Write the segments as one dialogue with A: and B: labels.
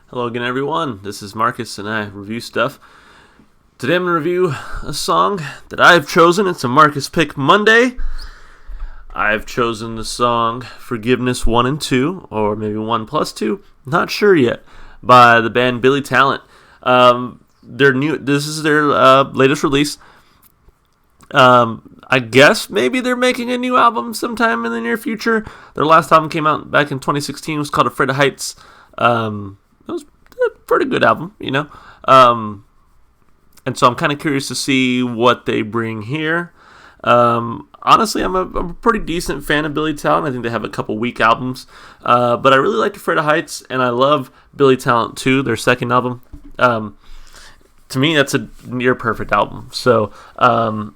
A: Hello again, everyone. This is Marcus, and I review stuff. Today I'm going to review a song that I've chosen. It's a Marcus Pick Monday. I've chosen the song Forgiveness 1 and 2, or maybe 1 plus 2, not sure yet, by the band Billy Talent. This is their latest release. I guess maybe they're making a new album sometime in the near future. Their last album came out back in 2016. It was called Afraid of Heights. It was a pretty good album, you know. And so I'm kind of curious to see what they bring here. Honestly, I'm a pretty decent fan of Billy Talent. I think they have a couple weak albums. But I really like Afraid of Heights, and I love Billy Talent 2, their second album. To me, that's a near perfect album. So I'm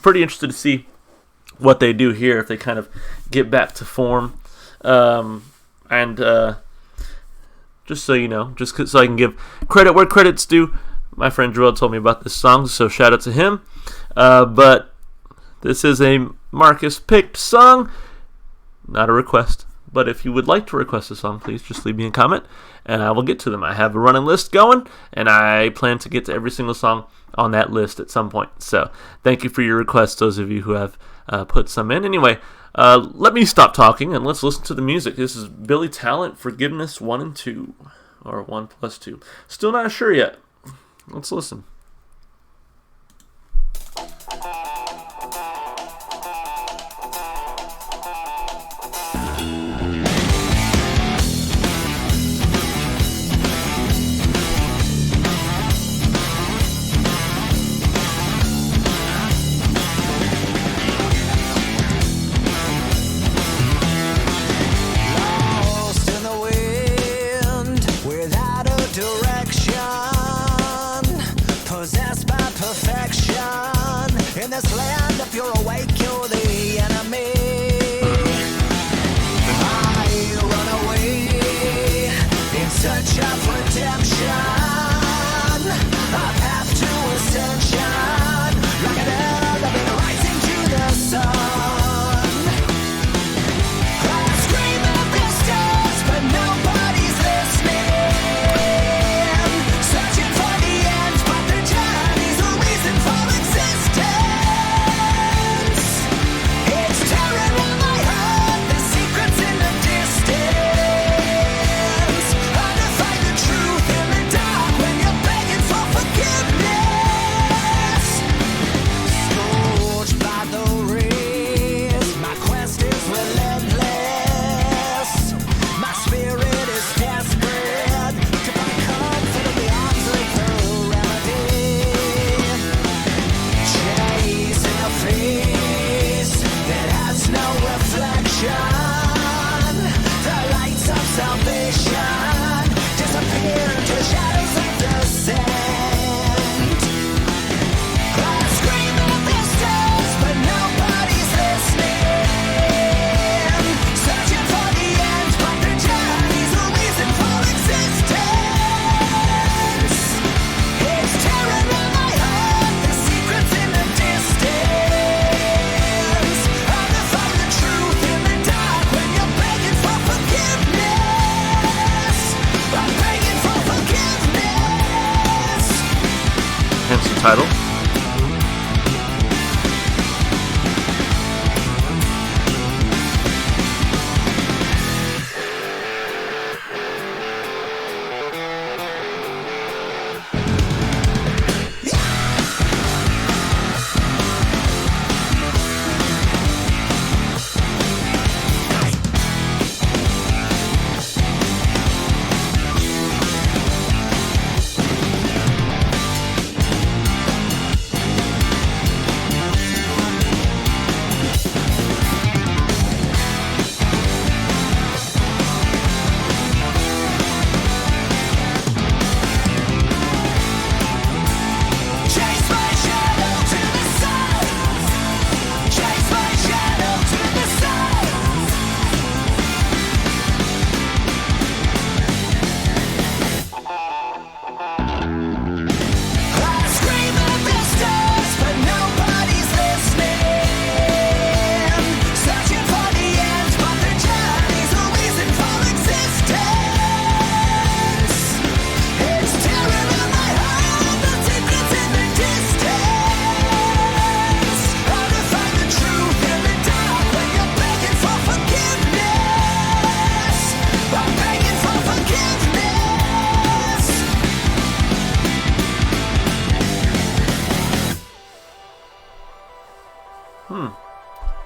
A: pretty interested to see what they do here, if they kind of get back to form. Just so you know, so I can give credit where credit's due, my friend Joel told me about this song, so shout out to him. But this is a Marcus picked song, not a request. But if you would like to request a song, please just leave me a comment, and I will get to them. I have a running list going, and I plan to get to every single song on that list at some point. So thank you for your requests, those of you who have put some in. Anyway, let me stop talking, and let's listen to the music. This is Billy Talent, Forgiveness 1 and 2, or 1 plus 2. Still not sure yet. Let's listen.
B: In this land, if you're awake, you're the enemy. I run away in search of redemption. A path to ascension, like an elevator rising to the sun. I scream at the stars, but nobody's listening. Searching for the end, but the journey's a reason for existence.
A: Hence the title.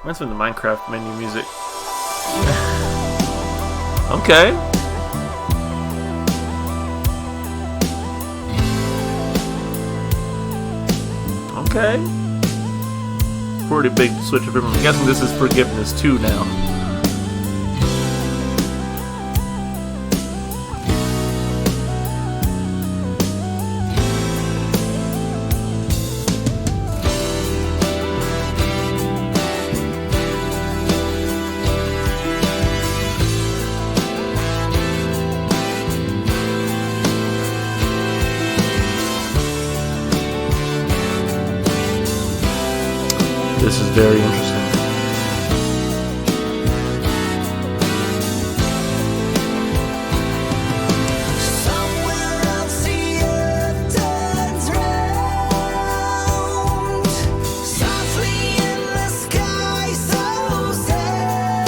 A: Reminds me of the Minecraft menu music. Okay. Okay. Pretty big switch of rhythm. I'm guessing this is Forgiveness 2 now. This is very interesting.
B: Somewhere else the earth turns round, softly in the sky so sound,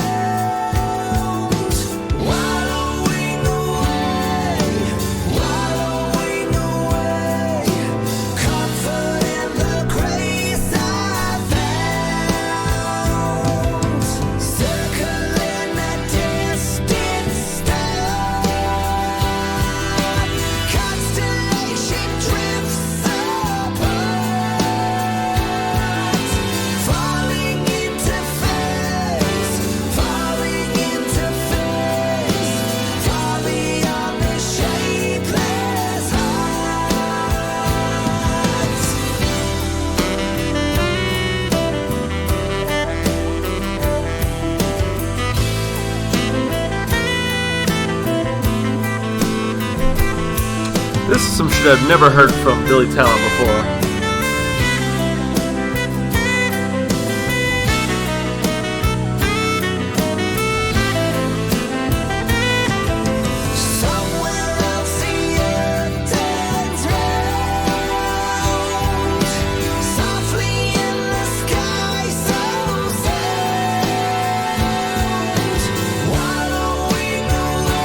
B: wallowing away, comfort in the grace I found, circling a distant star, constellation drifts apart, falling into phase, far beyond the shapeless hearts.
A: This is some shit I've never heard from Billy Talent before.
B: Somewhere else the earth turns round, softly in the sky so sound, wallowing away,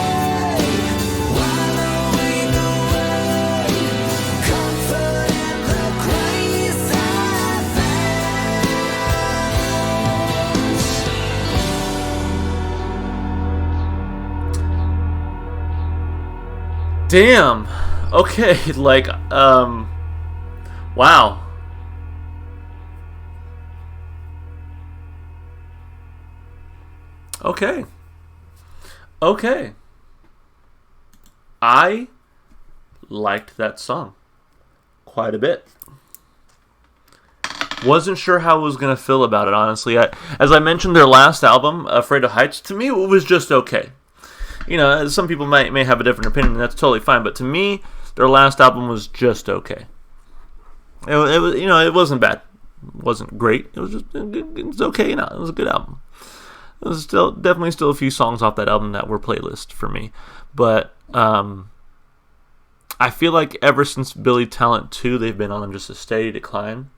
B: comfort in the grace I
A: Damn. Okay, like, wow. Okay. Okay. I liked that song quite a bit. Wasn't sure how I was going to feel about it, honestly. As I mentioned, their last album, Afraid of Heights, to me, it was just okay. You know, some people may have a different opinion, and that's totally fine. But to me, their last album was just okay. It was, you know, it wasn't bad. It wasn't great. It was just, it's okay. You know, it was a good album. There was definitely still a few songs off that album that were playlist for me. But I feel like ever since Billy Talent 2, they've been on just a steady decline.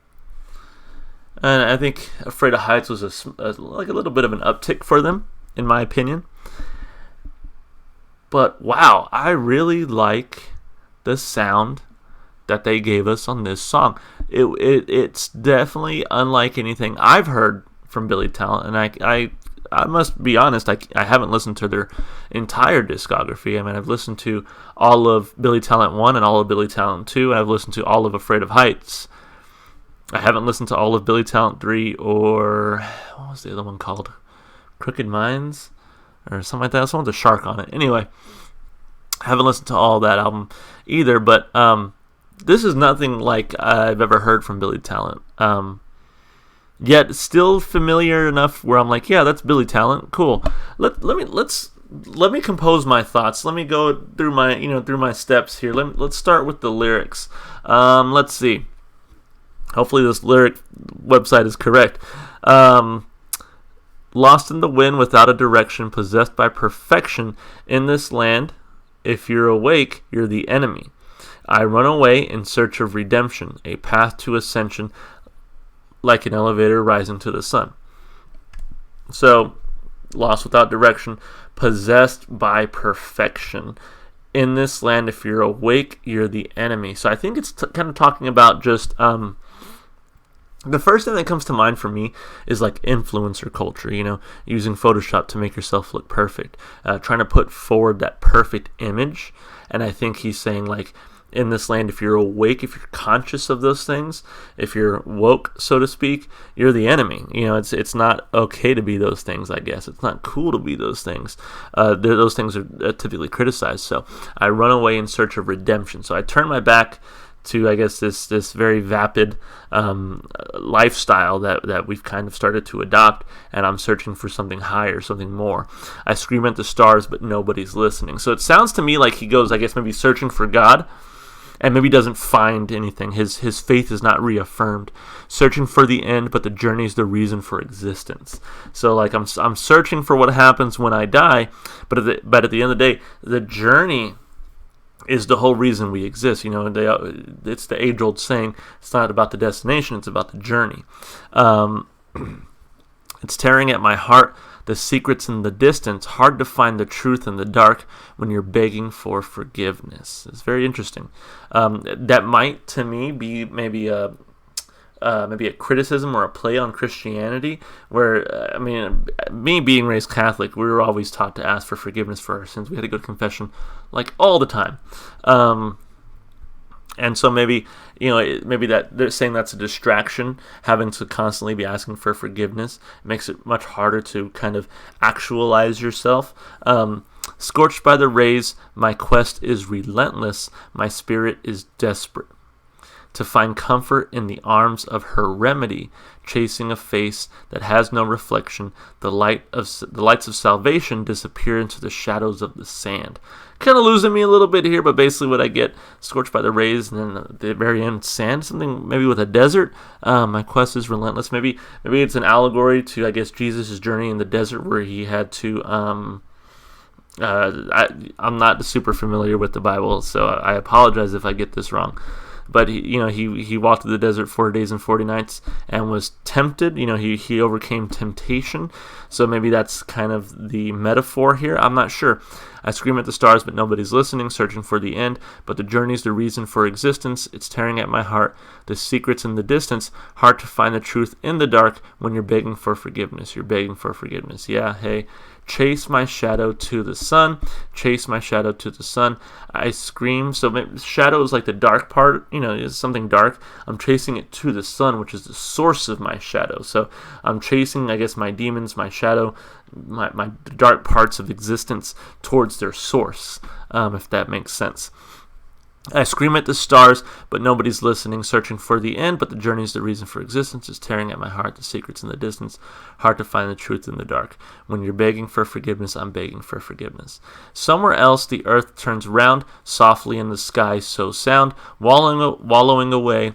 A: And I think Afraid of Heights was like a little bit of an uptick for them, in my opinion. But wow, I really like the sound that they gave us on this song. It's definitely unlike anything I've heard from Billy Talent, and I must be honest, I haven't listened to their entire discography. I mean, I've listened to all of Billy Talent 1 and all of Billy Talent 2. I've listened to all of Afraid of Heights. I haven't listened to all of Billy Talent 3 or, what was the other one called? Crooked Minds? Or something like that. Someone's a shark on it. Anyway, I haven't listened to all that album either, but this is nothing like I've ever heard from Billy Talent. Yet still familiar enough where I'm like, yeah, that's Billy Talent. Cool. Let me compose my thoughts. Let me go through my steps here. Let's start with the lyrics. Let's see. Hopefully this lyric website is correct. Lost in the wind without a direction, possessed by perfection in this land. If you're awake, you're the enemy. I run away in search of redemption, a path to ascension, like an elevator rising to the sun. So, lost without direction, possessed by perfection. In this land, if you're awake, you're the enemy. So I think it's kind of talking about just The first thing that comes to mind for me is like influencer culture, using Photoshop to make yourself look perfect, trying to put forward that perfect image. And I think he's saying, like, in this land, if you're awake, if you're conscious of those things, if you're woke, so to speak, you're the enemy. It's not okay to be those things, I guess. It's not cool to be those things. Those things are typically criticized. So I run away in search of redemption. So I turn my back to, I guess, this very vapid lifestyle that we've kind of started to adopt, and I'm searching for something higher, something more. I scream at the stars, but nobody's listening. So it sounds to me like he goes, I guess, maybe searching for God, and maybe doesn't find anything. His faith is not reaffirmed. Searching for the end, but the journey is the reason for existence. So, like, I'm searching for what happens when I die, but at the end of the day, the journey is the whole reason we exist. It's the age-old saying, it's not about the destination, it's about the journey. It's tearing at my heart, the secrets in the distance, hard to find the truth in the dark when you're begging for forgiveness. It's very interesting. That might, to me, be maybe a criticism or a play on Christianity, where, me being raised Catholic, we were always taught to ask for forgiveness for our sins. We had to go to confession, like, all the time. And so maybe that they're saying that's a distraction, having to constantly be asking for forgiveness. It makes it much harder to kind of actualize yourself. Scorched by the rays, my quest is relentless, my spirit is desperate. To find comfort in the arms of her remedy, chasing a face that has no reflection, the lights of salvation disappear into the shadows of the sand. Kind of losing me a little bit here, but basically what I get, scorched by the rays, and then at the very end, sand, something maybe with a desert. My quest is relentless. Maybe it's an allegory to, I guess, Jesus' journey in the desert, where he had to I'm not super familiar with the Bible, so I apologize if I get this wrong. But he walked through the desert 40 days and 40 nights and was tempted. He overcame temptation. So maybe that's kind of the metaphor here. I'm not sure. I scream at the stars, but nobody's listening, searching for the end. But the journey's the reason for existence. It's tearing at my heart. The secret's in the distance. Hard to find the truth in the dark when you're begging for forgiveness. You're begging for forgiveness. Yeah, hey. Chase my shadow to the sun. Chase my shadow to the sun. I scream. So shadow is like the dark part. It's something dark. I'm chasing it to the sun, which is the source of my shadow. So I'm chasing, I guess, my demons, my shadow, my dark parts of existence towards their source, if that makes sense. I scream at the stars, but nobody's listening, searching for the end, but the journey is the reason for existence. It's tearing at my heart, the secrets in the distance, hard to find the truth in the dark. When you're begging for forgiveness, I'm begging for forgiveness. Somewhere else, the earth turns round, softly in the sky, so sound, wallowing away,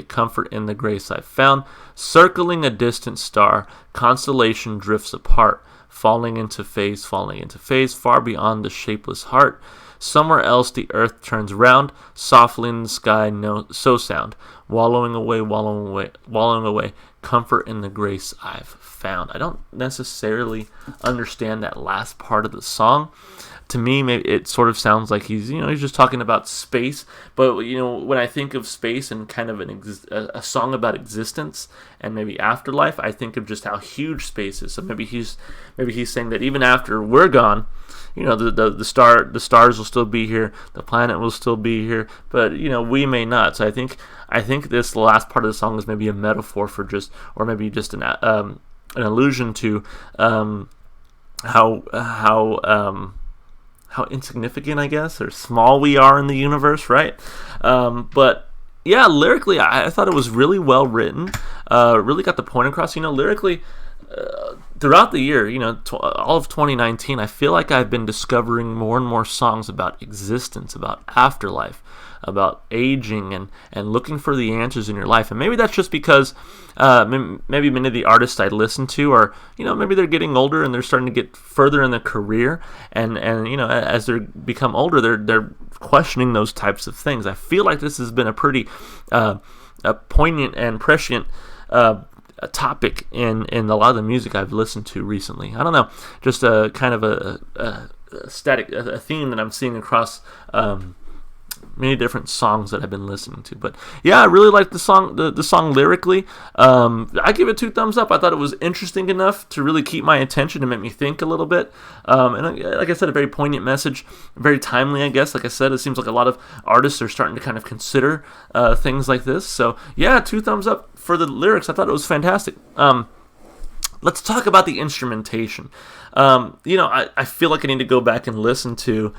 A: comfort in the grace I've found. Circling a distant star, constellation drifts apart, falling into phase, far beyond the shapeless heart. Somewhere else the earth turns round, softly in the sky, so sound, wallowing away, comfort in the grace I've found. I don't necessarily understand that last part of the song. To me, maybe it sort of sounds like he's just talking about space. But when I think of space and kind of a song about existence and maybe afterlife, I think of just how huge space is. So maybe he's saying that even after we're gone, the stars will still be here, the planet will still be here, but we may not. So I think this last part of the song is maybe a metaphor for maybe just an allusion to how insignificant, I guess, or small we are in the universe, right? But yeah, lyrically, I thought it was really well written. Really got the point across. Lyrically, throughout the year, all of 2019, I feel like I've been discovering more and more songs about existence, about afterlife, about aging, and looking for the answers in your life. And maybe that's just because maybe many of the artists I listen to are, maybe they're getting older and they're starting to get further in their career, and as they become older, they're questioning those types of things. I feel like this has been a pretty poignant and prescient a topic in a lot of the music I've listened to recently. I don't know, just a kind of a theme that I'm seeing across songs that I've been listening to. But yeah, I really like the song. The song lyrically, I give it 2 thumbs up. I thought it was interesting enough to really keep my attention and make me think a little bit. And like I said, a very poignant message, very timely, I guess. Like I said, it seems like a lot of artists are starting to kind of consider things like this. So yeah, 2 thumbs up for the lyrics. I thought it was fantastic. Let's talk about the instrumentation. I feel like I need to go back and listen to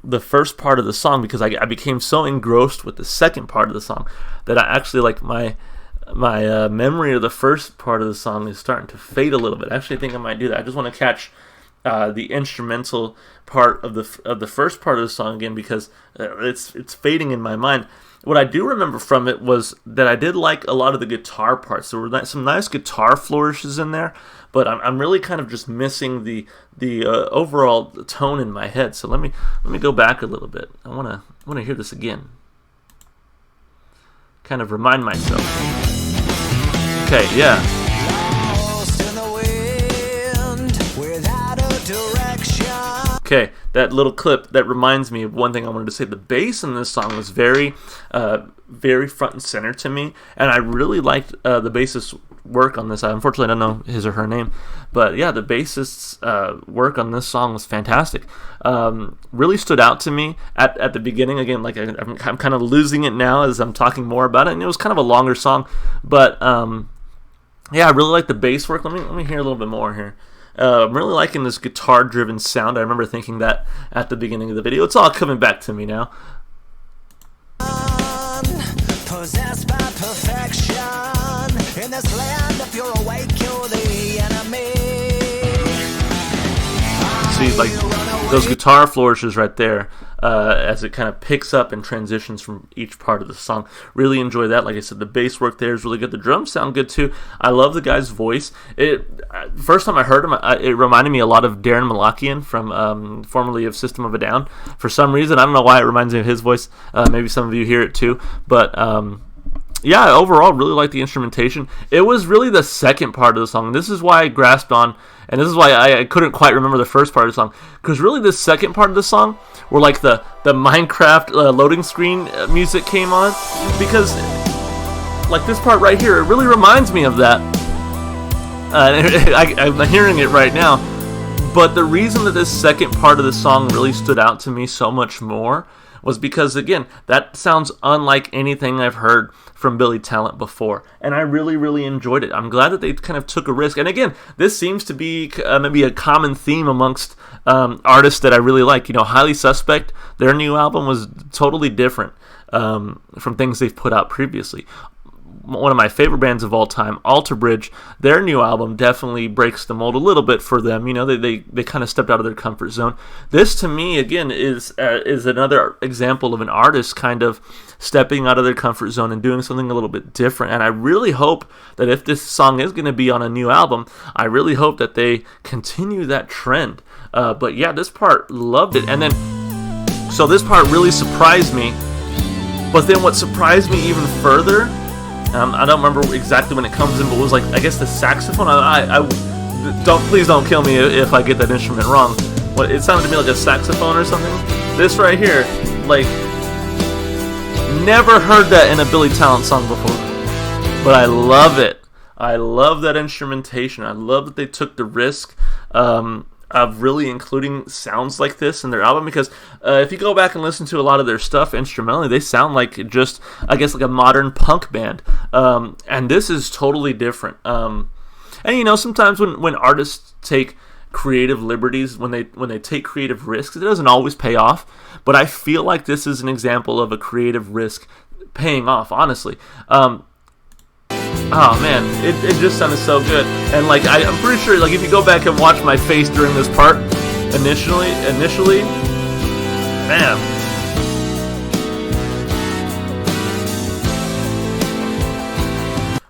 A: the first part of the song, because I became so engrossed with the second part of the song that I actually, like, my memory of the first part of the song is starting to fade a little bit. I actually think I might do that. I just want to catch the instrumental part of the first part of the song again, because it's fading in my mind. What I do remember from it was that I did like a lot of the guitar parts. There were some nice guitar flourishes in there, but I'm really kind of just missing the overall tone in my head. So let me go back a little bit. I want to hear this again. Kind of remind myself. Okay, yeah.
B: Lost in the wind without a direction.
A: Okay, that little clip, that reminds me of one thing I wanted to say. The bass in this song was very front and center to me, and I really liked the bassist's work on this. I unfortunately don't know his or her name, but yeah, the bassist's work on this song was fantastic. Really stood out to me at the beginning. Again, like I'm kind of losing it now as I'm talking more about it, and it was kind of a longer song, but yeah, I really like the bass work. Let me hear a little bit more here. I'm really liking this guitar-driven sound. I remember thinking that at the beginning of the video. It's all coming back to me now.
B: Possessed by perfection in this land, if you're awake, you're the enemy.
A: See, like those guitar flourishes right there, as it kind of picks up and transitions from each part of the song. Really enjoy that. Like I said, the bass work there is really good. The drums sound good too. I love the guy's voice. First time I heard him, it reminded me a lot of Darren Malakian from formerly of System of a Down. For some reason, I don't know why it reminds me of his voice. Maybe some of you hear it too, but yeah, overall, really like the instrumentation. It was really the second part of the song. This is why I grasped on, and this is why I couldn't quite remember the first part of the song, because really the second part of the song, where like the Minecraft loading screen music came on, because like this part right here, it really reminds me of that. I'm hearing it right now, but the reason that this second part of the song really stood out to me so much more was because, again, that sounds unlike anything I've heard from Billy Talent before, and I really, really enjoyed it. I'm glad that they kind of took a risk, and again, this seems to be maybe a common theme amongst artists that I really like. Highly Suspect, their new album was totally different from things they've put out previously. One of my favorite bands of all time, Alter Bridge, their new album definitely breaks the mold a little bit for them. They kind of stepped out of their comfort zone. This, to me, again, is another example of an artist kind of stepping out of their comfort zone and doing something a little bit different. And I really hope that if this song is going to be on a new album, I really hope that they continue that trend. But yeah, this part, loved it. And then, so this part really surprised me. But then what surprised me even further, I don't remember exactly when it comes in, but it was like, I guess the saxophone. Please don't kill me if I get that instrument wrong. It sounded to me like a saxophone or something. This right here, like, never heard that in a Billy Talent song before, but I love it. I love that instrumentation. I love that they took the risk of really including sounds like this in their album, because if you go back and listen to a lot of their stuff instrumentally, they sound like just, I guess, like a modern punk band, and this is totally different. And sometimes when artists take creative liberties, when they take creative risks, it doesn't always pay off, but I feel like this is an example of a creative risk paying off, honestly. Oh man, it just sounded so good. And like I'm pretty sure, like, if you go back and watch my face during this part initially, man.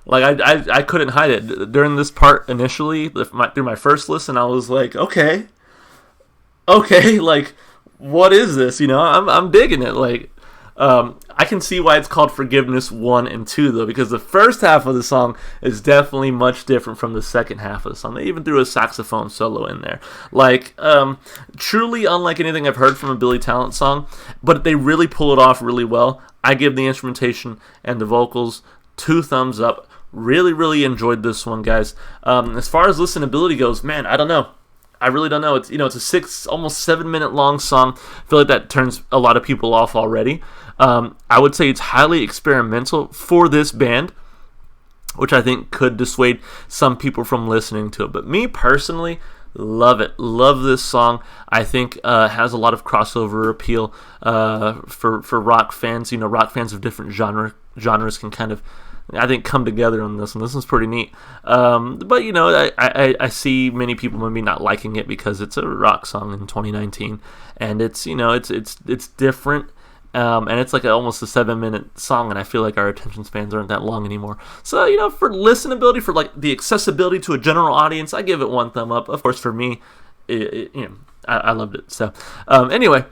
A: Like I couldn't hide it during this part initially. Through my first listen, I was like, okay, like, what is this? I'm digging it. Like, I can see why it's called Forgiveness 1 and 2, though, because the first half of the song is definitely much different from the second half of the song. They even threw a saxophone solo in there. Like, truly unlike anything I've heard from a Billy Talent song, but they really pull it off really well. I give the instrumentation and the vocals 2 thumbs up. Really, really enjoyed this one, guys. As far as listenability goes, man, I don't know. I really don't know. It's it's a almost 7-minute long song. I feel like that turns a lot of people off already. I would say it's highly experimental for this band, which I think could dissuade some people from listening to it. But me personally, love it. Love this song. I think has a lot of crossover appeal for rock fans. Rock fans of different genres can kind of, I think, come together on this one. This one's pretty neat. But I see many people maybe not liking it because it's a rock song in 2019, and it's it's different. And it's like almost a 7-minute song, and I feel like our attention spans aren't that long anymore. So, for listenability, for like the accessibility to a general audience, I give it 1 thumb up. Of course, for me, I loved it. So, anyway,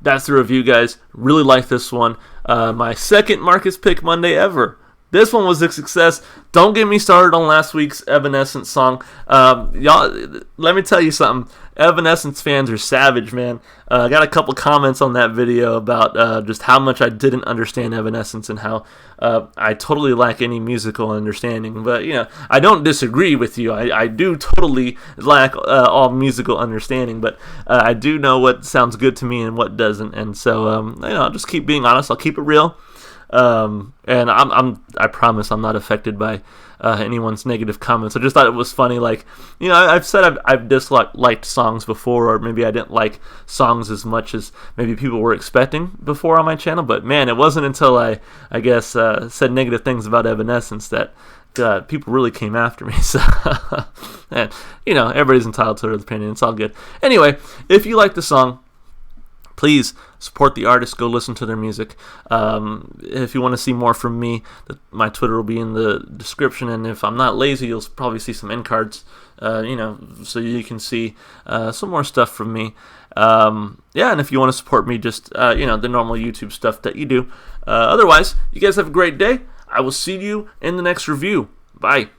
A: that's the review, guys. Really like this one. My second Marcus Pick Monday ever. This one was a success. Don't get me started on last week's Evanescence song. Y'all, let me tell you something. Evanescence fans are savage, man. I got a couple comments on that video about just how much I didn't understand Evanescence and how I totally lack any musical understanding. But, I don't disagree with you. I do totally lack all musical understanding. But I do know what sounds good to me and what doesn't. And so, I'll just keep being honest. I'll keep it real. And I promise I'm not affected by anyone's negative comments. I just thought it was funny. Like, I've said I've disliked songs before, or maybe I didn't like songs as much as maybe people were expecting before on my channel. But man, it wasn't until I guess said negative things about Evanescence that people really came after me. So, and everybody's entitled to their opinion. It's all good. Anyway, if you like the song, please support the artist. Go listen to their music. If you want to see more from me, my Twitter will be in the description. And if I'm not lazy, you'll probably see some end cards, so you can see some more stuff from me. And if you want to support me, just, the normal YouTube stuff that you do. Otherwise, you guys have a great day. I will see you in the next review. Bye.